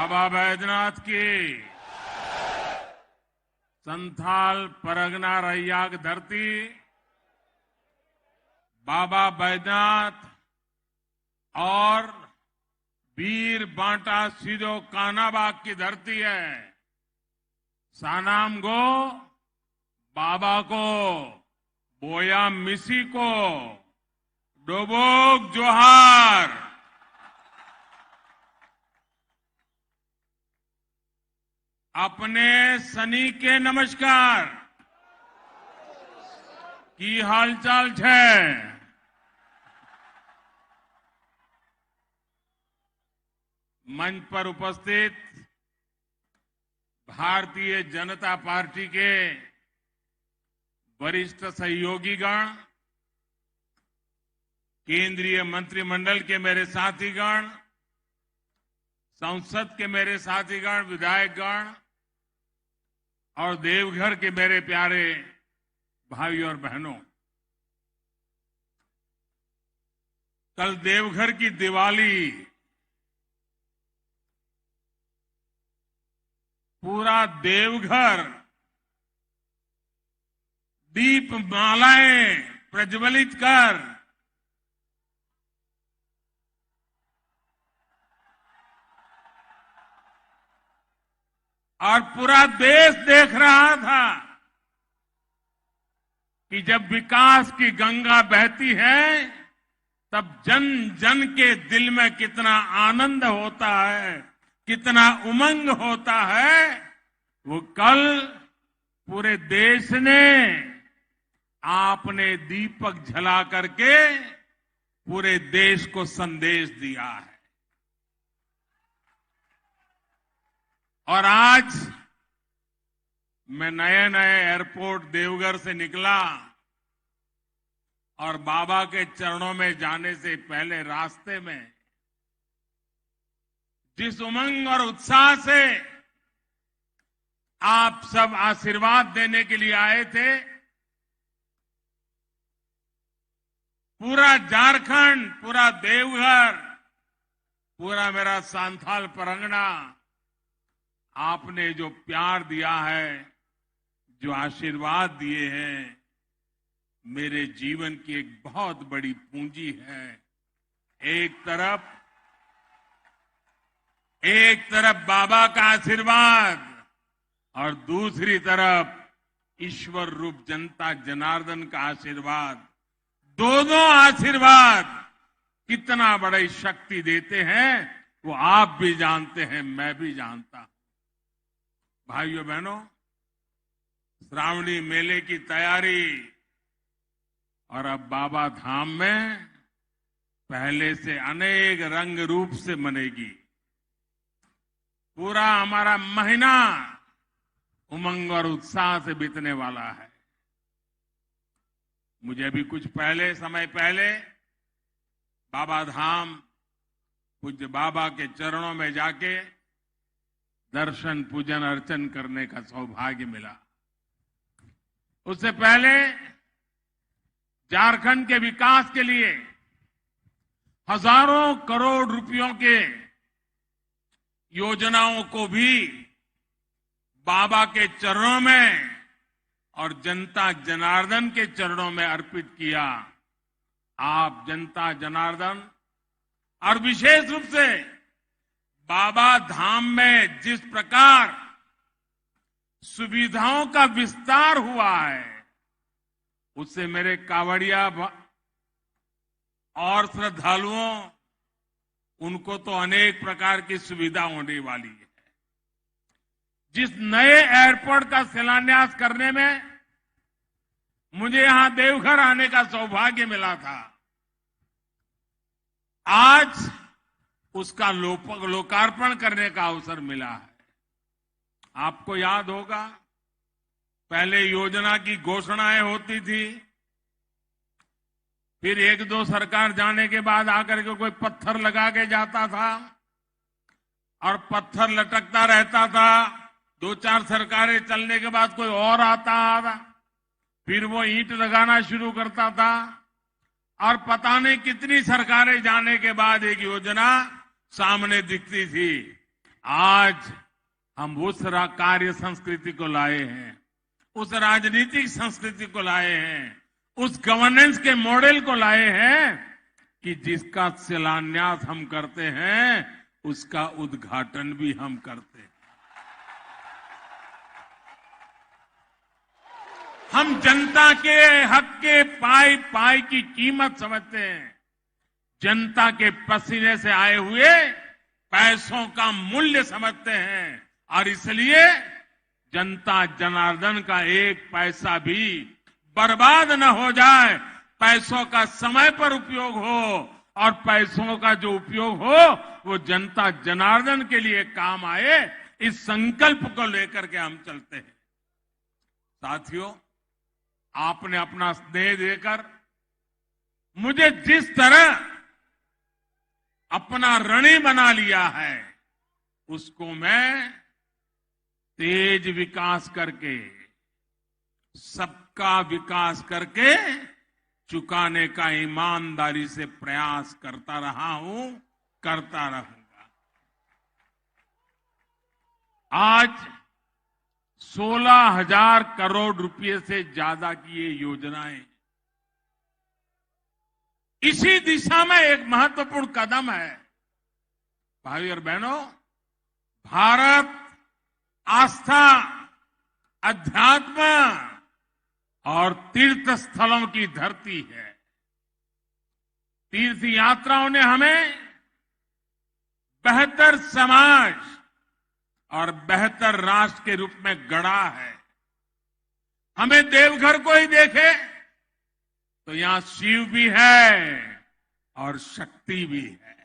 बाबा बैद्यनाथ की संथाल परगना रैयाक धरती, बाबा बैद्यनाथ और वीर बांटा सिदो कानाबाग की धरती है। सानाम गो बाबा को, बोया मिसी को, डोबोक जोहार। अपने सनी के नमस्कार। की हालचाल छे? मंच पर उपस्थित भारतीय जनता पार्टी के वरिष्ठ सहयोगीगण, केंद्रीय मंत्रिमंडल के मेरे साथीगण, संसद के मेरे साथीगण, विधायकगण और देवघर के मेरे प्यारे भाई और बहनों, कल देवघर की दिवाली पूरा देवघर दीप मालाएं प्रज्वलित कर और पूरा देश देख रहा था कि जब विकास की गंगा बहती है तब जन जन के दिल में कितना आनंद होता है, कितना उमंग होता है। वो कल पूरे देश ने आपने दीपक जला करके पूरे देश को संदेश दिया है। और आज मैं नए नए एयरपोर्ट देवघर से निकला और बाबा के चरणों में जाने से पहले रास्ते में जिस उमंग और उत्साह से आप सब आशीर्वाद देने के लिए आए थे, पूरा झारखंड, पूरा देवघर, पूरा मेरा सांथाल परगना, आपने जो प्यार दिया है, जो आशीर्वाद दिए हैं, मेरे जीवन की एक बहुत बड़ी पूंजी है। एक तरफ बाबा का आशीर्वाद और दूसरी तरफ ईश्वर रूप जनता जनार्दन का आशीर्वाद। दोनों आशीर्वाद कितना बड़ी शक्ति देते हैं वो आप भी जानते हैं, मैं भी जानता हूं। भाइयों बहनों, श्रावणी मेले की तैयारी और अब बाबा धाम में पहले से अनेक रंग रूप से मनेगी। पूरा हमारा महीना उमंग और उत्साह से बीतने वाला है। मुझे अभी कुछ समय पहले बाबा धाम पूज्य बाबा के चरणों में जाके दर्शन पूजन अर्चन करने का सौभाग्य मिला। उससे पहले झारखंड के विकास के लिए हजारों करोड़ रुपयों के योजनाओं को भी बाबा के चरणों में और जनता जनार्दन के चरणों में अर्पित किया। आप जनता जनार्दन और विशेष रूप से बाबा धाम में जिस प्रकार सुविधाओं का विस्तार हुआ है, उससे मेरे कांवड़िया और श्रद्धालुओं, उनको तो अनेक प्रकार की सुविधा होने वाली है। जिस नए एयरपोर्ट का शिलान्यास करने में मुझे यहां देवघर आने का सौभाग्य मिला था, आज उसका लोकार्पण करने का अवसर मिला है। आपको याद होगा, पहले योजना की घोषणाएं होती थी, फिर एक दो सरकार जाने के बाद आकर के कोई पत्थर लगा के जाता था और पत्थर लटकता रहता था। दो चार सरकारें चलने के बाद कोई और आता था, फिर वो ईंट लगाना शुरू करता था और पता नहीं कितनी सरकारें जाने के बाद एक योजना सामने दिखती थी। आज हम उस कार्य संस्कृति को लाए हैं, उस राजनीतिक संस्कृति को लाए हैं, उस गवर्नेंस के मॉडल को लाए हैं कि जिसका शिलान्यास हम करते हैं उसका उद्घाटन भी हम करते हैं। हम जनता के हक के पाई पाई की कीमत समझते हैं, जनता के पसीने से आए हुए पैसों का मूल्य समझते हैं और इसलिए जनता जनार्दन का एक पैसा भी बर्बाद न हो जाए, पैसों का समय पर उपयोग हो और पैसों का जो उपयोग हो वो जनता जनार्दन के लिए काम आए, इस संकल्प को लेकर के हम चलते हैं। साथियों, आपने अपना स्नेह देकर मुझे जिस तरह अपना ऋणी बना लिया है उसको मैं तेज विकास करके, सबका विकास करके चुकाने का ईमानदारी से प्रयास करता रहा हूं, करता रहूंगा। आज 16,000 करोड़ रुपए से ज्यादा की ये योजनाएं इसी दिशा में एक महत्वपूर्ण कदम है। भाई और बहनों, भारत आस्था, अध्यात्म और तीर्थ स्थलों की धरती है। तीर्थ यात्राओं ने हमें बेहतर समाज और बेहतर राष्ट्र के रूप में गढ़ा है। हमें देवघर को ही देखे तो यहां शिव भी है और शक्ति भी है।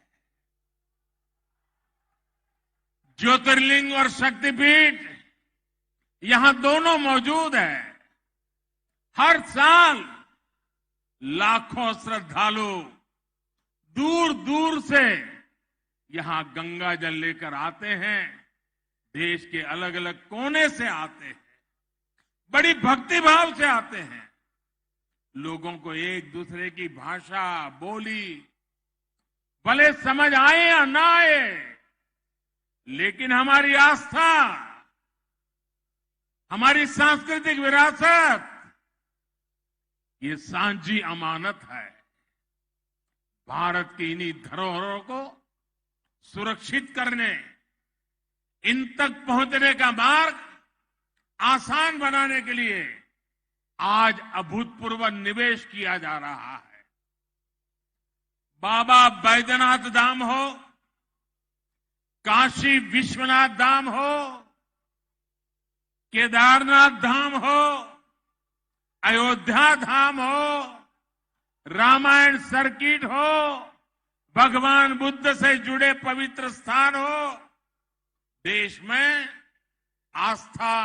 ज्योतिर्लिंग और शक्तिपीठ यहां दोनों मौजूद है। हर साल लाखों श्रद्धालु दूर दूर से यहां गंगा जल लेकर आते हैं, देश के अलग अलग कोने से आते हैं, बड़ी भक्ति भाव से आते हैं। लोगों को एक दूसरे की भाषा, बोली भले समझ आए या ना आए, लेकिन हमारी आस्था, हमारी सांस्कृतिक विरासत ये सांझी अमानत है। भारत की इन्हीं धरोहरों को सुरक्षित करने, इन तक पहुंचने का मार्ग आसान बनाने के लिए आज अभूतपूर्व निवेश किया जा रहा है। बाबा बैद्यनाथ धाम हो, काशी विश्वनाथ धाम हो, केदारनाथ धाम हो, अयोध्या धाम हो, रामायण सर्किट हो, भगवान बुद्ध से जुड़े पवित्र स्थान हो, देश में आस्था,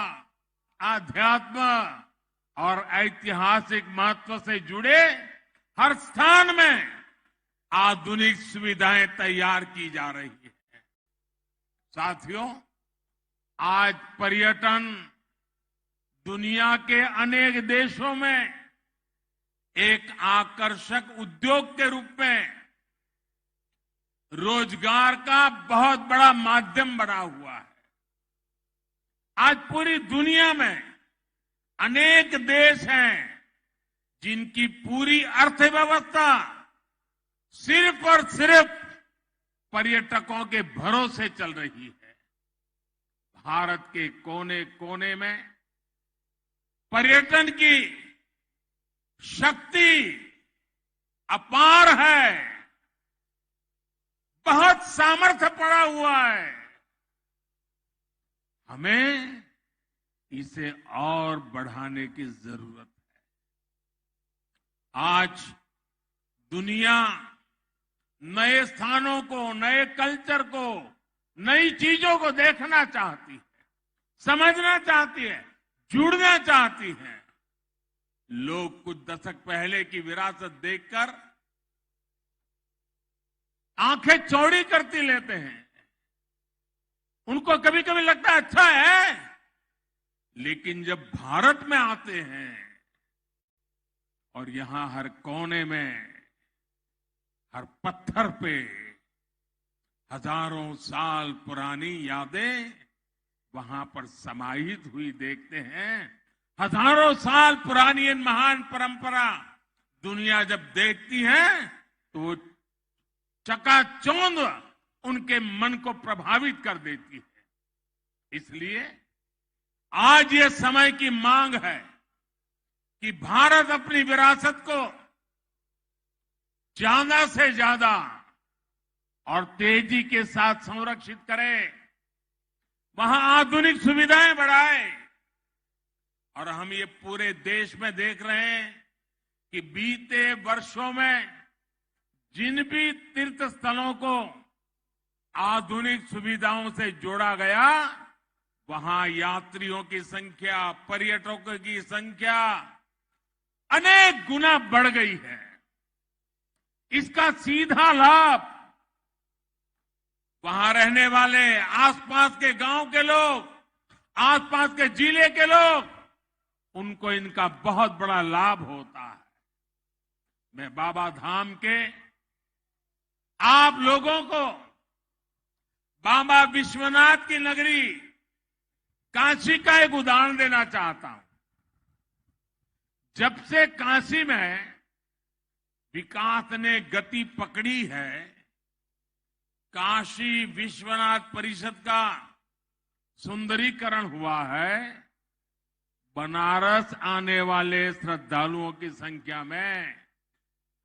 आध्यात्म और ऐतिहासिक महत्व से जुड़े हर स्थान में आधुनिक सुविधाएं तैयार की जा रही है। साथियों, आज पर्यटन दुनिया के अनेक देशों में एक आकर्षक उद्योग के रूप में रोजगार का बहुत बड़ा माध्यम बना हुआ है। आज पूरी दुनिया में अनेक देश हैं जिनकी पूरी अर्थव्यवस्था सिर्फ और सिर्फ पर्यटकों के भरोसे चल रही है। भारत के कोने कोने में पर्यटन की शक्ति अपार है, बहुत सामर्थ्य पड़ा हुआ है। हमें इसे और बढ़ाने की जरूरत है। आज दुनिया नए स्थानों को, नए कल्चर को, नई चीजों को देखना चाहती है, समझना चाहती है, जुड़ना चाहती है। लोग कुछ दशक पहले की विरासत देखकर आंखें चौड़ी करती लेते हैं। उनको कभी कभी लगता है अच्छा है, लेकिन जब भारत में आते हैं और यहां हर कोने में, हर पत्थर पे हजारों साल पुरानी यादें वहां पर समाहित हुई देखते हैं। हजारों साल पुरानी इन महान परंपरा दुनिया जब देखती है तो वो चकाचौंध उनके मन को प्रभावित कर देती है। इसलिए आज ये समय की मांग है कि भारत अपनी विरासत को ज्यादा से ज्यादा और तेजी के साथ संरक्षित करे, वहां आधुनिक सुविधाएं बढ़ाए। और हम ये पूरे देश में देख रहे हैं कि बीते वर्षों में जिन भी तीर्थ स्थलों को आधुनिक सुविधाओं से जोड़ा गया, वहां यात्रियों की संख्या, पर्यटकों की संख्या अनेक गुना बढ़ गई है। इसका सीधा लाभ वहां रहने वाले आसपास के गांव के लोग, आसपास के जिले के लोग, उनको इनका बहुत बड़ा लाभ होता है। मैं बाबा धाम के आप लोगों को बाबा विश्वनाथ की नगरी काशी का एक उदाहरण देना चाहता हूं। जब से काशी में विकास ने गति पकड़ी है, काशी विश्वनाथ परिषद का सुंदरीकरण हुआ है, बनारस आने वाले श्रद्धालुओं की संख्या में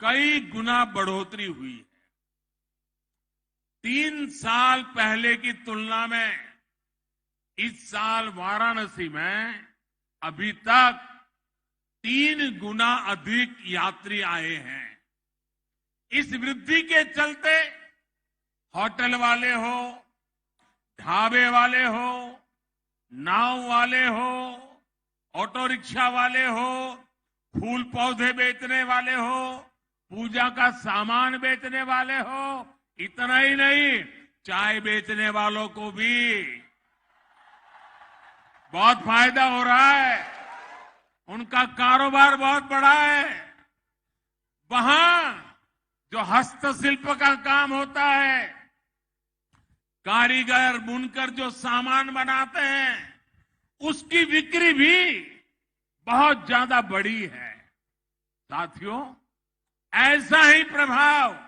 कई गुना बढ़ोतरी हुई है। 3 साल पहले की तुलना में इस साल वाराणसी में अभी तक 3 गुना अधिक यात्री आए हैं। इस वृद्धि के चलते होटल वाले हो, ढाबे वाले हो, नाव वाले हो, ऑटो रिक्शा वाले हो, फूल पौधे बेचने वाले हो, पूजा का सामान बेचने वाले हो, इतना ही नहीं, चाय बेचने वालों को भी बहुत फायदा हो रहा है। उनका कारोबार बहुत बड़ा है। वहां जो हस्तशिल्प का काम होता है, कारीगर बुनकर जो सामान बनाते हैं, उसकी बिक्री भी बहुत ज्यादा बढ़ी है। साथियों, ऐसा ही प्रभाव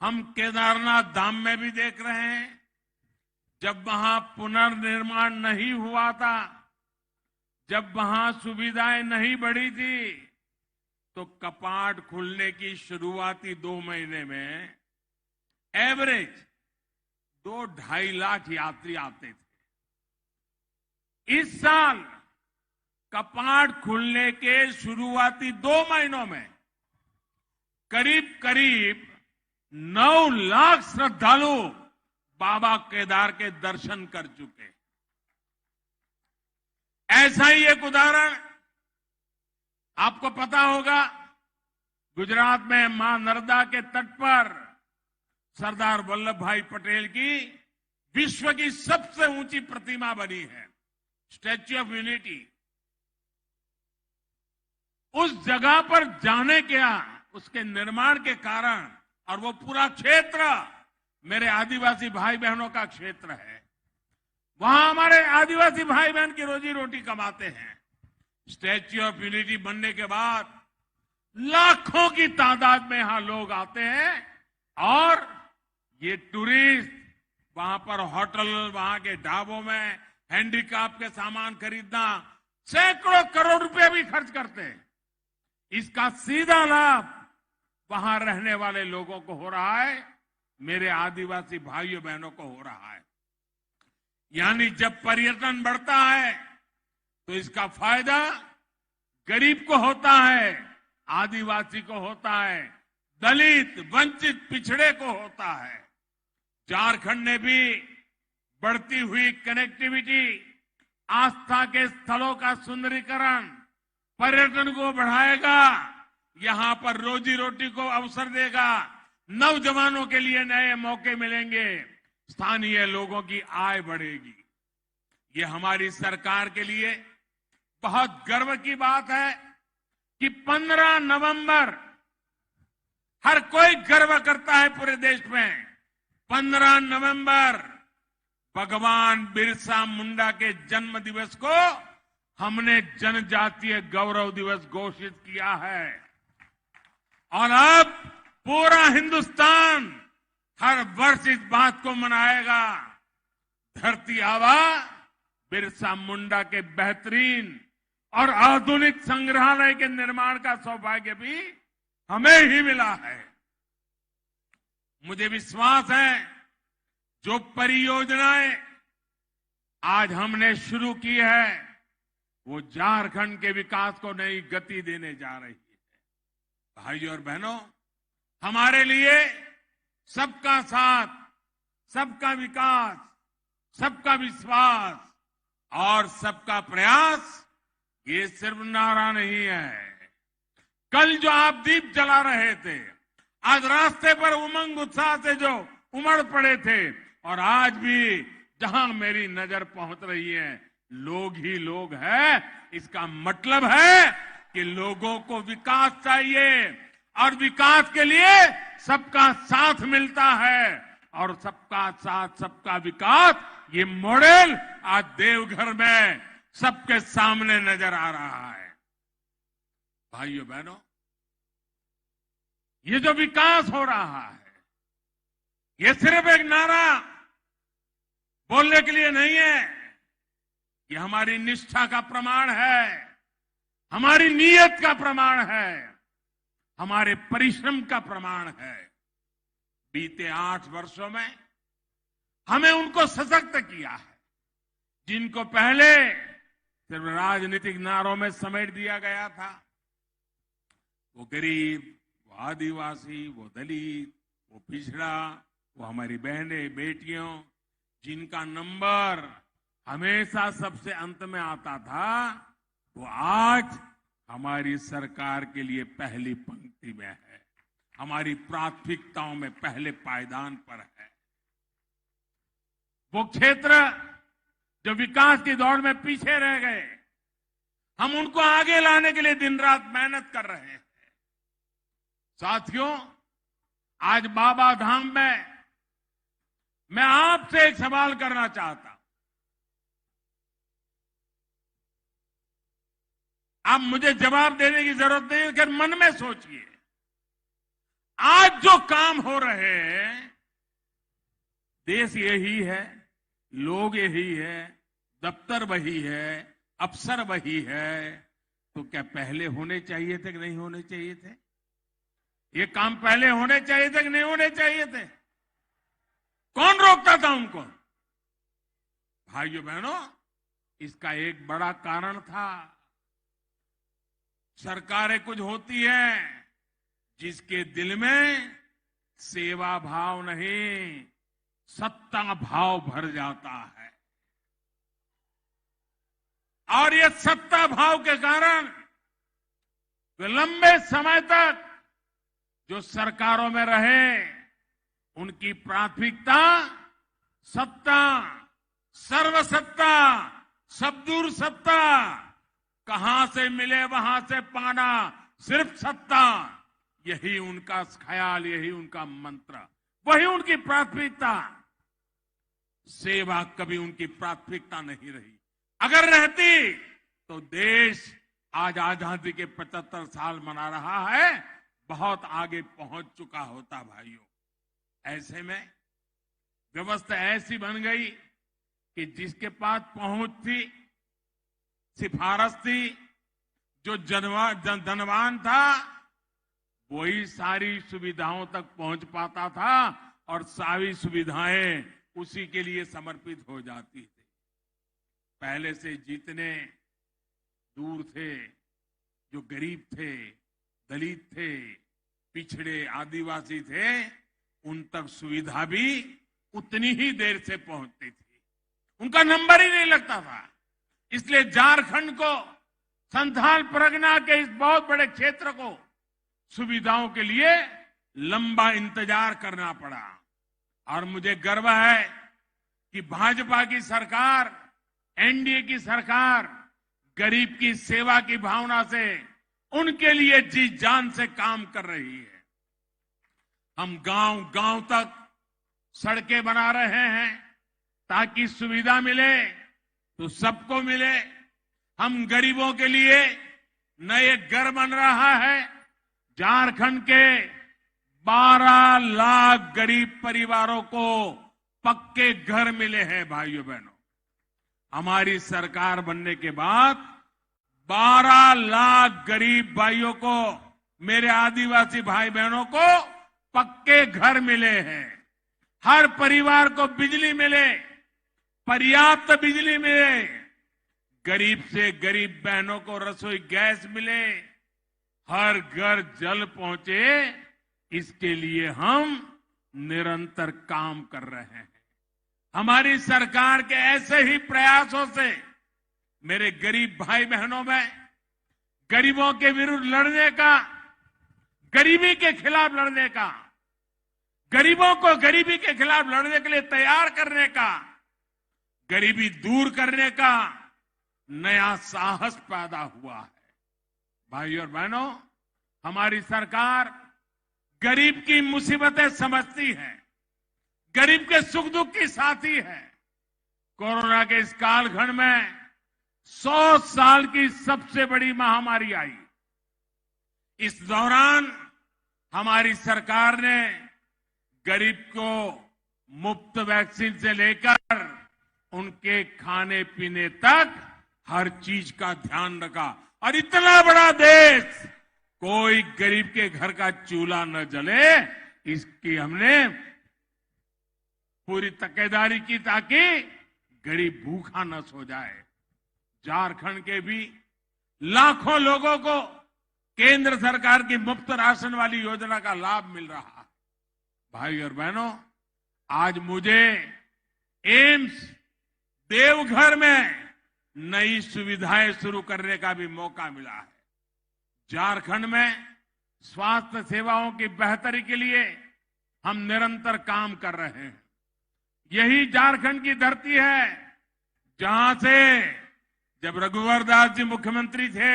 हम केदारनाथ धाम में भी देख रहे हैं। जब वहां पुनर्निर्माण नहीं हुआ था, जब वहां सुविधाएं नहीं बढ़ी थी, तो कपाट खुलने की शुरुआती 2 महीने में एवरेज 2-2.5 लाख यात्री आते थे। इस साल कपाट खुलने के शुरुआती 2 महीनों में करीब करीब 9 लाख श्रद्धालु बाबा केदार के दर्शन कर चुके। ऐसा ही एक उदाहरण आपको पता होगा, गुजरात में मां नर्मदा के तट पर सरदार वल्लभ भाई पटेल की विश्व की सबसे ऊंची प्रतिमा बनी है, स्टैच्यू ऑफ यूनिटी। उस जगह पर जाने क्या, उसके निर्माण के कारण, और वो पूरा क्षेत्र मेरे आदिवासी भाई बहनों का क्षेत्र है। वहां हमारे आदिवासी भाई बहन की रोजी रोटी कमाते हैं। स्टैच्यू ऑफ यूनिटी बनने के बाद लाखों की तादाद में यहां लोग आते हैं और ये टूरिस्ट वहां पर होटल, वहां के ढाबों में हैंडीक्राफ्ट के सामान खरीदना, सैकड़ों करोड़ रुपए भी खर्च करते हैं। इसका सीधा लाभ वहां रहने वाले लोगों को हो रहा है, मेरे आदिवासी भाइयों बहनों को हो रहा है। यानी जब पर्यटन बढ़ता है तो इसका फायदा गरीब को होता है, आदिवासी को होता है, दलित, वंचित, पिछड़े को होता है। झारखंड ने भी बढ़ती हुई कनेक्टिविटी, आस्था के स्थलों का सुंदरीकरण, पर्यटन को बढ़ाएगा, यहां पर रोजी रोटी को अवसर देगा, नौजवानों के लिए नए मौके मिलेंगे, स्थानीय लोगों की आय बढ़ेगी। ये हमारी सरकार के लिए बहुत गर्व की बात है कि 15 नवंबर हर कोई गर्व करता है पूरे देश में। 15 नवंबर भगवान बिरसा मुंडा के जन्म दिवस को हमने जनजातीय गौरव दिवस घोषित किया है और अब पूरा हिंदुस्तान हर वर्ष इस बात को मनाएगा। धरती आबा बिरसा मुंडा के बेहतरीन और आधुनिक संग्रहालय के निर्माण का सौभाग्य भी हमें ही मिला है। मुझे विश्वास है जो परियोजनाएं आज हमने शुरू की है वो झारखंड के विकास को नई गति देने जा रही है। भाइयों और बहनों, हमारे लिए सबका साथ, सबका विकास, सबका विश्वास और सबका प्रयास ये सिर्फ नारा नहीं है। कल जो आप दीप जला रहे थे, आज रास्ते पर उमंग उत्साह से जो उमड़ पड़े थे और आज भी जहां मेरी नजर पहुंच रही है लोग ही लोग हैं, इसका मतलब है कि लोगों को विकास चाहिए और विकास के लिए सबका साथ मिलता है और सबका साथ सबका विकास ये मॉडल आज देवघर में सबके सामने नजर आ रहा है। भाइयों बहनों, ये जो विकास हो रहा है ये सिर्फ एक नारा बोलने के लिए नहीं है, ये हमारी निष्ठा का प्रमाण है, हमारी नीयत का प्रमाण है, हमारे परिश्रम का प्रमाण है। बीते 8 वर्षों में हमें उनको सशक्त किया है जिनको पहले सिर्फ राजनीतिक नारों में समेट दिया गया था। वो गरीब, वो आदिवासी, वो दलित, वो पिछड़ा, वो हमारी बहनें बेटियों जिनका नंबर हमेशा सबसे अंत में आता था, वो आज हमारी सरकार के लिए पहली पंक्ति में है, हमारी प्राथमिकताओं में पहले पायदान पर है। वो क्षेत्र जो विकास की दौड़ में पीछे रह गए, हम उनको आगे लाने के लिए दिन रात मेहनत कर रहे हैं। साथियों, आज बाबा धाम में मैं आपसे एक सवाल करना चाहता हूं। आप मुझे जवाब देने की जरूरत नहीं है, लेकिन मन में सोचिए, आज जो काम हो रहे हैं, देश यही है, लोग यही है, दफ्तर वही है, अफसर वही है, तो क्या पहले होने चाहिए थे कि नहीं होने चाहिए थे? ये काम पहले होने चाहिए थे कि नहीं होने चाहिए थे? कौन रोकता था उनको? भाइयों बहनों, इसका एक बड़ा कारण था, सरकारें कुछ होती हैं जिसके दिल में सेवा भाव नहीं, सत्ता भाव भर जाता है और ये सत्ता भाव के कारण वे लंबे समय तक जो सरकारों में रहे उनकी प्राथमिकता सत्ता, सर्वसत्ता, सबदूर सत्ता, कहां से मिले वहां से पाना, सिर्फ सत्ता, यही उनका ख्याल, यही उनका मंत्र, वही उनकी प्राथमिकता। सेवा कभी उनकी प्राथमिकता नहीं रही। अगर रहती तो देश आज आजादी के 75 साल मना रहा है, बहुत आगे पहुंच चुका होता। भाइयों, ऐसे में व्यवस्था ऐसी बन गई कि जिसके पास पहुंच थी, सिफारिश थी, जो धनवान था वही सारी सुविधाओं तक पहुंच पाता था और सारी सुविधाएं उसी के लिए समर्पित हो जाती थी। पहले से जितने दूर थे, जो गरीब थे, दलित थे, पिछड़े, आदिवासी थे, उन तक सुविधा भी उतनी ही देर से पहुंचती थी, उनका नंबर ही नहीं लगता था। इसलिए झारखंड को, संथाल परगना के इस बहुत बड़े क्षेत्र को सुविधाओं के लिए लंबा इंतजार करना पड़ा। और मुझे गर्व है कि भाजपा की सरकार, एनडीए की सरकार गरीब की सेवा की भावना से उनके लिए जी जान से काम कर रही है। हम गांव गांव तक सड़कें बना रहे हैं ताकि सुविधा मिले तो सबको मिले। हम गरीबों के लिए नए घर बन रहा है। झारखंड के 12 लाख गरीब परिवारों को पक्के घर मिले हैं। भाइयों बहनों, हमारी सरकार बनने के बाद 12 लाख गरीब भाइयों को, मेरे आदिवासी भाई बहनों को पक्के घर मिले हैं। हर परिवार को बिजली मिले, पर्याप्त बिजली मिले, गरीब से गरीब बहनों को रसोई गैस मिले, हर घर जल पहुंचे, इसके लिए हम निरंतर काम कर रहे हैं। हमारी सरकार के ऐसे ही प्रयासों से मेरे गरीब भाई बहनों में गरीबों के विरुद्ध लड़ने का, गरीबी के खिलाफ लड़ने का, गरीबों को गरीबी के खिलाफ लड़ने के लिए तैयार करने का, गरीबी दूर करने का नया साहस पैदा हुआ है। भाइयों और बहनों, हमारी सरकार गरीब की मुसीबतें समझती है, गरीब के सुख दुख की साथी है। कोरोना के इस कालखंड में 100 साल की सबसे बड़ी महामारी आई। इस दौरान हमारी सरकार ने गरीब को मुफ्त वैक्सीन से लेकर उनके खाने पीने तक हर चीज का ध्यान रखा। और इतना बड़ा देश, कोई गरीब के घर का चूल्हा न जले, इसकी हमने पूरी तकेदारी की ताकि गरीब भूखा न सो जाए। झारखंड के भी लाखों लोगों को केंद्र सरकार की मुफ्त राशन वाली योजना का लाभ मिल रहा है। भाई और बहनों, आज मुझे एम्स देवघर में नई सुविधाएं शुरू करने का भी मौका मिला है। झारखंड में स्वास्थ्य सेवाओं की बेहतरी के लिए हम निरंतर काम कर रहे हैं। यही झारखंड की धरती है जहां से जब रघुवर दास जी मुख्यमंत्री थे,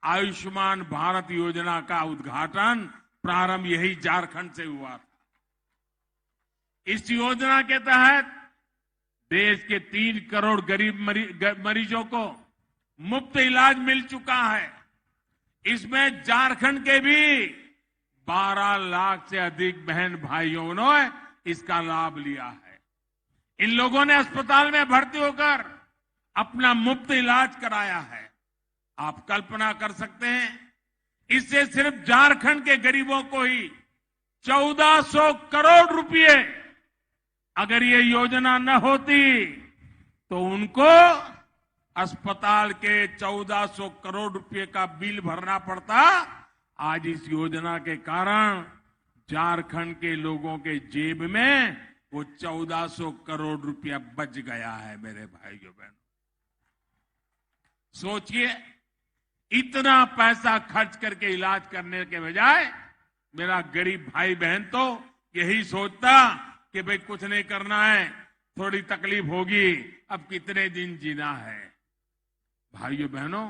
आयुष्मान भारत योजना का उद्घाटन प्रारंभ यही झारखंड से हुआ था। इस योजना के तहत देश के 3 करोड़ गरीब मरीजों को मुफ्त इलाज मिल चुका है। इसमें झारखंड के भी 12 लाख से अधिक बहन भाइयों ने इसका लाभ लिया है। इन लोगों ने अस्पताल में भर्ती होकर अपना मुफ्त इलाज कराया है। आप कल्पना कर सकते हैं, इससे सिर्फ झारखंड के गरीबों को ही 1400 करोड़ रुपए, अगर ये योजना न होती तो उनको अस्पताल के 1400 करोड़ रुपए का बिल भरना पड़ता। आज इस योजना के कारण झारखंड के लोगों के जेब में वो 1400 करोड़ रुपया बच गया है। मेरे भाइयों बहनों, सोचिए, इतना पैसा खर्च करके इलाज करने के बजाय मेरा गरीब भाई बहन तो यही सोचता कि भाई कुछ नहीं करना है, थोड़ी तकलीफ होगी, अब कितने दिन जीना है। भाइयों बहनों,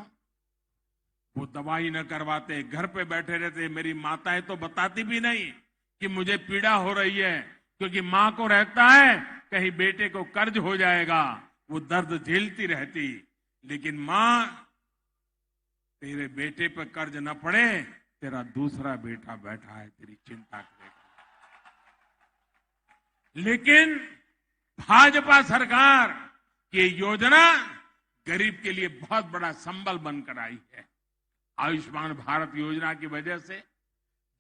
वो दवाई न करवाते, घर पे बैठे रहते। मेरी माताएं तो बताती भी नहीं कि मुझे पीड़ा हो रही है, क्योंकि मां को रहता है कहीं बेटे को कर्ज हो जाएगा, वो दर्द झेलती रहती। लेकिन मां, तेरे बेटे पर कर्ज न पड़े, तेरा दूसरा बेटा बैठा है तेरी चिंता करेगा। लेकिन भाजपा सरकार की योजना गरीब के लिए बहुत बड़ा संबल बनकर आई है। आयुष्मान भारत योजना की वजह से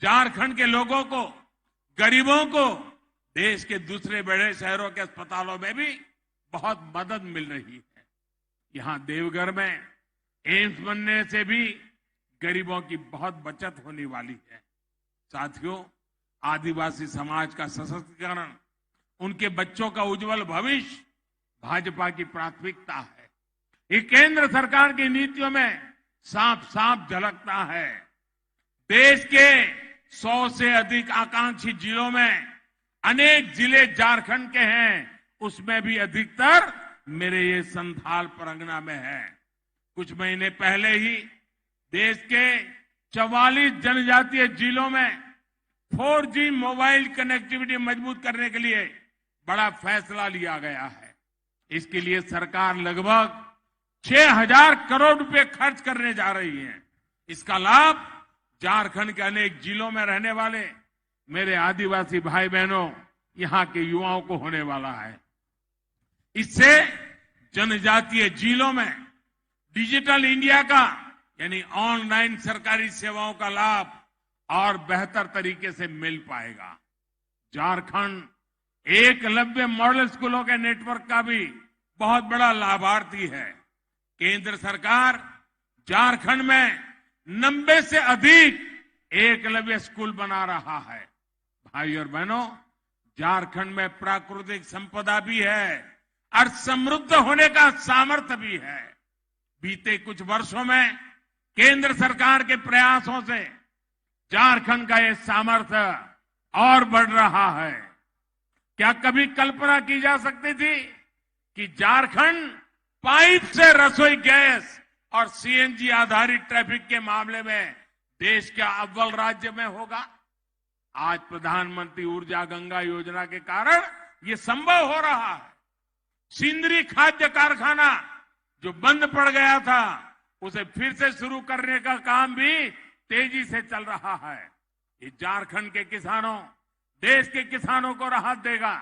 झारखंड के लोगों को, गरीबों को देश के दूसरे बड़े शहरों के अस्पतालों में भी बहुत मदद मिल रही है। यहां देवघर में एम्स बनने से भी गरीबों की बहुत बचत होने वाली है। साथियों, आदिवासी समाज का सशक्तिकरण, उनके बच्चों का उज्जवल भविष्य भाजपा की प्राथमिकता है। ये केंद्र सरकार की नीतियों में साफ साफ झलकता है। देश के 100 से अधिक आकांक्षी जिलों में अनेक जिले झारखंड के हैं, उसमें भी अधिकतर मेरे ये संथाल परगना में है। कुछ महीने पहले ही देश के 44 जनजातीय जिलों में 4G मोबाइल कनेक्टिविटी मजबूत करने के लिए बड़ा फैसला लिया गया है। इसके लिए सरकार लगभग 6,000 करोड़ रुपए खर्च करने जा रही है। इसका लाभ झारखंड के अनेक जिलों में रहने वाले मेरे आदिवासी भाई बहनों, यहां के युवाओं को होने वाला है। इससे जनजातीय जिलों में डिजिटल इंडिया का यानी ऑनलाइन सरकारी सेवाओं का लाभ और बेहतर तरीके से मिल पाएगा। झारखंड एकलव्य मॉडल स्कूलों के नेटवर्क का भी बहुत बड़ा लाभार्थी है। केंद्र सरकार झारखंड में 90 से अधिक एकलव्य स्कूल बना रहा है। भाई और बहनों, झारखंड में प्राकृतिक संपदा भी है और समृद्ध होने का सामर्थ्य भी है। बीते कुछ वर्षों में केंद्र सरकार के प्रयासों से झारखंड का यह सामर्थ्य और बढ़ रहा है। क्या कभी कल्पना की जा सकती थी कि झारखंड पाइप से रसोई गैस और सीएनजी आधारित ट्रैफिक के मामले में देश का अव्वल राज्य में होगा? आज प्रधानमंत्री ऊर्जा गंगा योजना के कारण ये संभव हो रहा है। सिंदरी खाद्य कारखाना जो बंद पड़ गया था, उसे फिर से शुरू करने का काम भी तेजी से चल रहा है। ये झारखंड के किसानों, देश के किसानों को राहत देगा,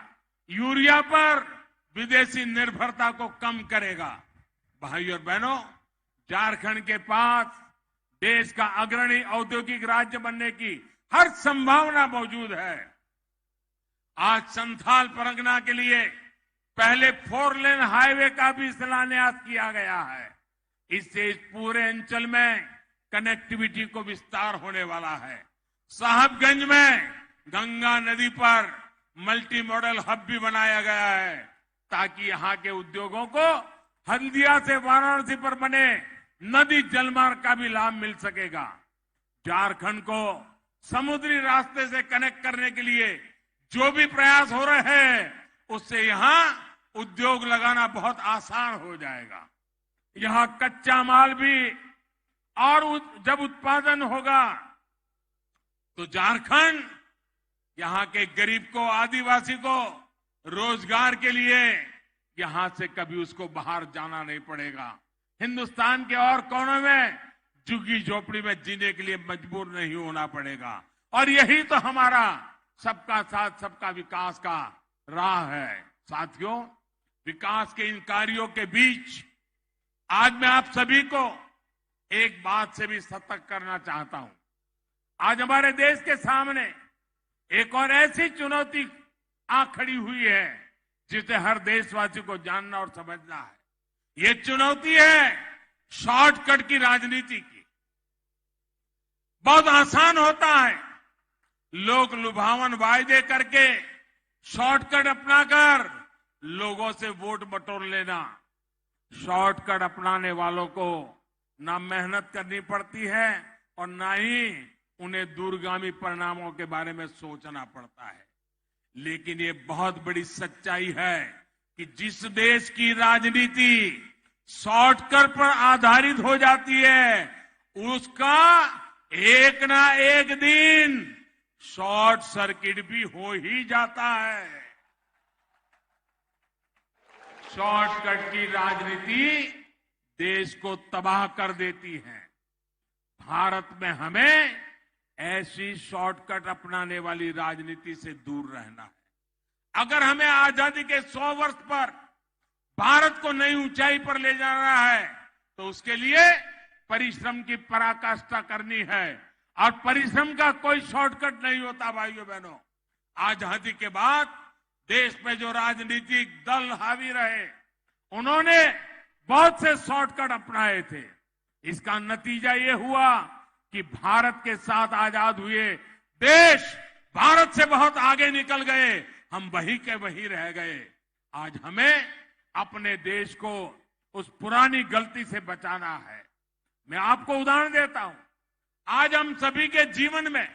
यूरिया पर विदेशी निर्भरता को कम करेगा। भाई और बहनों, झारखंड के पास देश का अग्रणी औद्योगिक राज्य बनने की हर संभावना मौजूद है। आज संथाल परगना के लिए पहले 4 लेन हाईवे का भी शिलान्यास किया गया है। इससे इस पूरे अंचल में कनेक्टिविटी को विस्तार होने वाला है। साहबगंज में गंगा नदी पर मल्टी मॉडल हब भी बनाया गया है, ताकि यहां के उद्योगों को हल्दिया से वाराणसी पर बने नदी जलमार्ग का भी लाभ मिल सकेगा। झारखंड को समुद्री रास्ते से कनेक्ट करने के लिए जो भी प्रयास हो रहे हैं, उससे यहां उद्योग लगाना बहुत आसान हो जाएगा। यहां कच्चा माल भी और जब उत्पादन होगा तो झारखंड यहां के गरीब को, आदिवासी को रोजगार के लिए यहां से कभी उसको बाहर जाना नहीं पड़ेगा। हिंदुस्तान के और कोनों में झुग्गी झोपड़ी में जीने के लिए मजबूर नहीं होना पड़ेगा। और यही तो हमारा सबका साथ सबका विकास का राह है। साथियों, विकास के इन कार्यों के बीच आज मैं आप सभी को एक बात से भी सतर्क करना चाहता हूं। आज हमारे देश के सामने एक और ऐसी चुनौती आ खड़ी हुई है जिसे हर देशवासी को जानना और समझना है। ये चुनौती है शॉर्टकट की राजनीति की। बहुत आसान होता है लोग लुभावन वायदे करके शॉर्टकट अपनाकर लोगों से वोट बटोर लेना। शॉर्टकट अपनाने वालों को ना मेहनत करनी पड़ती है और ना ही उन्हें दूरगामी परिणामों के बारे में सोचना पड़ता है। लेकिन ये बहुत बड़ी सच्चाई है कि जिस देश की राजनीति शॉर्टकट पर आधारित हो जाती है, उसका एक ना एक दिन शॉर्ट सर्किट भी हो ही जाता है। शॉर्टकट की राजनीति देश को तबाह कर देती है। भारत में हमें ऐसी शॉर्टकट अपनाने वाली राजनीति से दूर रहना है। अगर हमें आजादी के 100 वर्ष पर भारत को नई ऊंचाई पर ले जाना है, तो उसके लिए परिश्रम की पराकाष्ठा करनी है। और परिश्रम का कोई शॉर्टकट नहीं होता। भाइयों बहनों, आजादी के बाद देश में जो राजनीतिक दल हावी रहे, उन्होंने बहुत से शॉर्टकट अपनाए थे। इसका नतीजा ये हुआ कि भारत के साथ आजाद हुए देश भारत से बहुत आगे निकल गए, हम वही के वही रह गए। आज हमें अपने देश को उस पुरानी गलती से बचाना है। मैं आपको उदाहरण देता हूं। आज हम सभी के जीवन में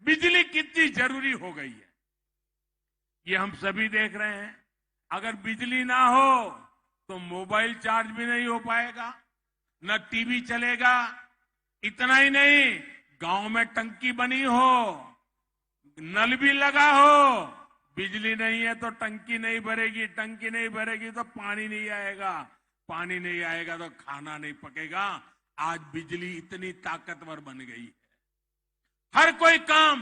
बिजली कितनी जरूरी हो गई है, ये हम सभी देख रहे हैं। अगर बिजली ना हो तो मोबाइल चार्ज भी नहीं हो पाएगा, न टीवी चलेगा। इतना ही नहीं, गांव में टंकी बनी हो, नल भी लगा हो, बिजली नहीं है तो टंकी नहीं भरेगी, टंकी नहीं भरेगी तो पानी नहीं आएगा, पानी नहीं आएगा तो खाना नहीं पकेगा। आज बिजली इतनी ताकतवर बन गई है, हर कोई काम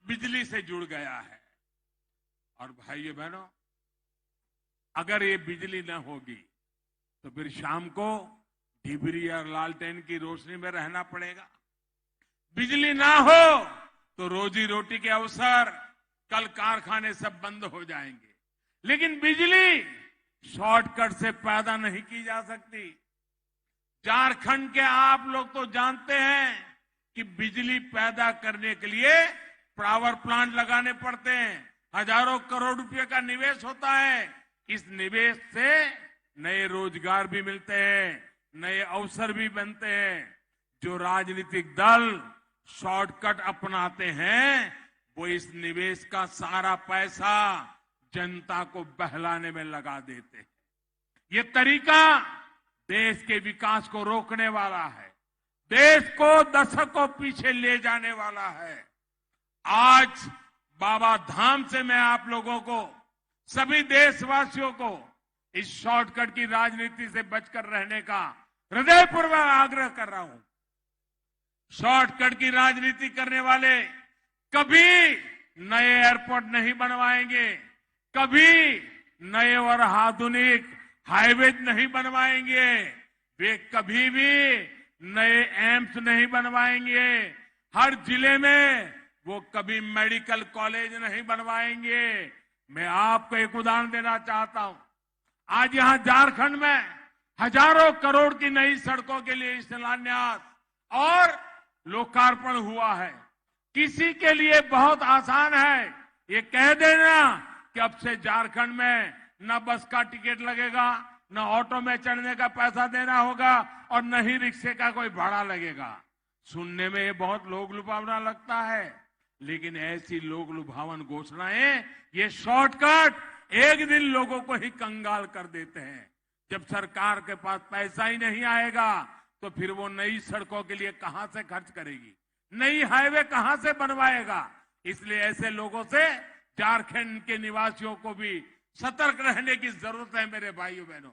बिजली से जुड़ गया है। और भाइयों बहनों, अगर ये बिजली न होगी तो फिर शाम को डिबरी और लालटेन की रोशनी में रहना पड़ेगा। बिजली ना हो तो रोजी रोटी के अवसर, कल कारखाने सब बंद हो जाएंगे। लेकिन बिजली शॉर्टकट से पैदा नहीं की जा सकती। झारखंड के आप लोग तो जानते हैं कि बिजली पैदा करने के लिए पावर प्लांट लगाने पड़ते हैं, हजारों करोड़ रुपए का निवेश होता है। इस निवेश से नए रोजगार भी मिलते हैं, नए अवसर भी बनते हैं। जो राजनीतिक दल शॉर्टकट अपनाते हैं वो इस निवेश का सारा पैसा जनता को बहलाने में लगा देते हैं। ये तरीका देश के विकास को रोकने वाला है, देश को दशकों पीछे ले जाने वाला है। आज बाबा धाम से मैं आप लोगों को, सभी देशवासियों को इस शॉर्टकट की राजनीति से बचकर रहने का हृदयपूर्वक आग्रह कर रहा हूं। शॉर्टकट की राजनीति करने वाले कभी नए एयरपोर्ट नहीं बनवाएंगे, कभी नए और आधुनिक हाईवे नहीं बनवाएंगे, वे कभी भी नए एम्स नहीं बनवाएंगे, हर जिले में वो कभी मेडिकल कॉलेज नहीं बनवाएंगे। मैं आपको एक उदाहरण देना चाहता हूं। आज यहां झारखंड में हजारों करोड़ की नई सड़कों के लिए शिलान्यास और लोकार्पण हुआ है। किसी के लिए बहुत आसान है ये कह देना कि अब से झारखंड में न बस का टिकट लगेगा, न ऑटो में चढ़ने का पैसा देना होगा और न ही रिक्शे का कोई भाड़ा लगेगा। सुनने में ये बहुत लोग लुभावना लगता है, लेकिन ऐसी लोग लुभावन घोषणाएं, ये शॉर्टकट एक दिन लोगों को ही कंगाल कर देते हैं। जब सरकार के पास पैसा ही नहीं आएगा तो फिर वो नई सड़कों के लिए कहां से खर्च करेगी, नई हाईवे कहां से बनवाएगा। इसलिए ऐसे लोगों से झारखंड के निवासियों को भी सतर्क रहने की जरूरत है। मेरे भाइयों बहनों,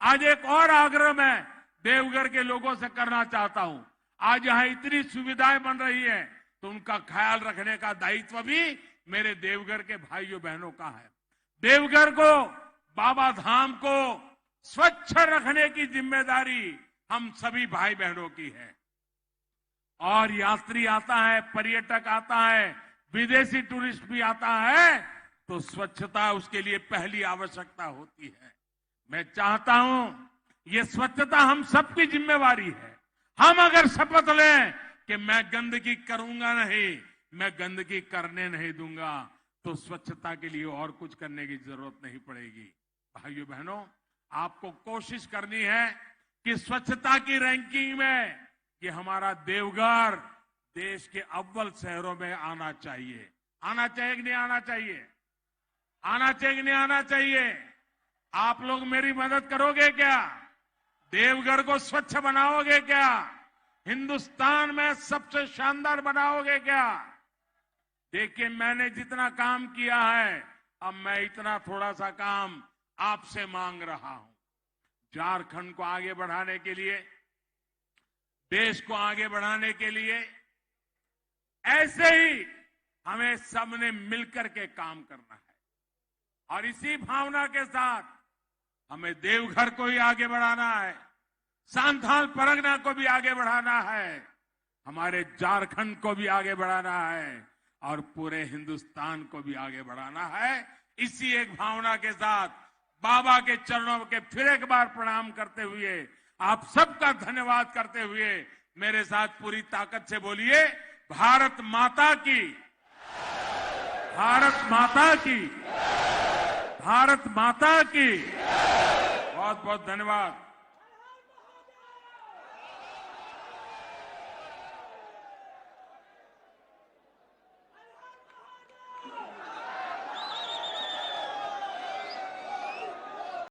आज एक और आग्रह मैं देवघर के लोगों से करना चाहता हूं। आज यहां इतनी सुविधाएं बन रही है तो उनका ख्याल रखने का दायित्व भी मेरे देवघर के भाइयों बहनों का है। देवघर को, बाबा धाम को स्वच्छ रखने की जिम्मेदारी हम सभी भाई बहनों की है। और यात्री आता है, पर्यटक आता है, विदेशी टूरिस्ट भी आता है तो स्वच्छता उसके लिए पहली आवश्यकता होती है। मैं चाहता हूं ये स्वच्छता हम सबकी जिम्मेवारी है। हम अगर शपथ लें कि मैं गंदगी करूंगा नहीं, मैं गंदगी करने नहीं दूंगा, तो स्वच्छता के लिए और कुछ करने की जरूरत नहीं पड़ेगी। भाइयों बहनों, आपको कोशिश करनी है कि स्वच्छता की रैंकिंग में कि हमारा देवघर देश के अव्वल शहरों में आना चाहिए। आना चाहिए कि नहीं आना चाहिए? आना चाहिए कि नहीं आना चाहिए? आप लोग मेरी मदद करोगे क्या? देवघर को स्वच्छ बनाओगे क्या? हिंदुस्तान में सबसे शानदार बनाओगे क्या? देखिए, मैंने जितना काम किया है, अब मैं इतना थोड़ा सा काम आपसे मांग रहा हूं। झारखंड को आगे बढ़ाने के लिए, देश को आगे बढ़ाने के लिए ऐसे ही हमें सबने मिलकर के काम करना है। और इसी भावना के साथ हमें देवघर को ही आगे बढ़ाना है, सांथाल परगना को भी आगे बढ़ाना है, हमारे झारखंड को भी आगे बढ़ाना है और पूरे हिंदुस्तान को भी आगे बढ़ाना है। इसी एक भावना के साथ बाबा के चरणों के फिर एक बार प्रणाम करते हुए, आप सबका धन्यवाद करते हुए मेरे साथ पूरी ताकत से बोलिए, भारत माता की, भारत माता की, भारत माता की। बहुत बहुत धन्यवाद।